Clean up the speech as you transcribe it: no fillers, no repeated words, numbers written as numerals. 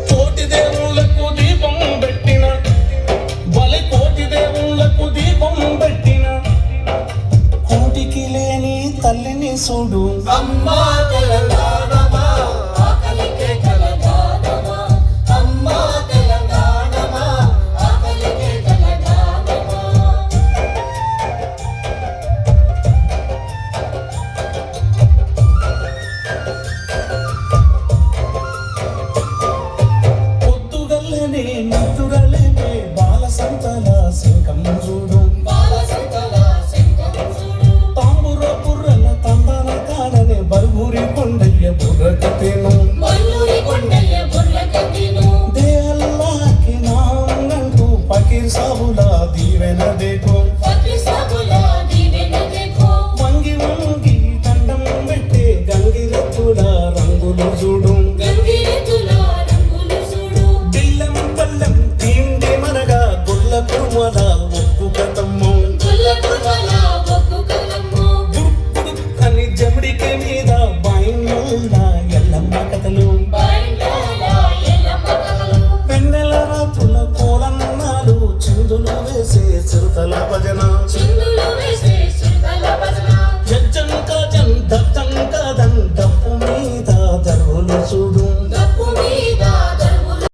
కోటి దేవుళ్ళకు దీపం పెట్టిన బలి కోటి దేవుళ్ళకు దీపం పెట్టిన కోటికి లేని తల్లిని చూడు అమ్మా తెలంగాణమా ఆకలికే తెలంగాణమా అమ్మా తెలంగాణమా ఆకలికే తెలంగాణమా పొద్దుగల్లనే నిద్దుగలేనే బాల సంతల శంఖం చూడు బరువురి కొండయ్య బుర్రకతేను దేహల్లాకి నాంగంటూ పకీర్ సాబులా దీవెన దేకో వంగి వంగి దండం పెట్టే గంగిరెత్తుల రంగులు చూడు బిల్లం పల్లెం తిండి మనగా గుళ్ళ కురుమల ఒప్పు కథమ్ము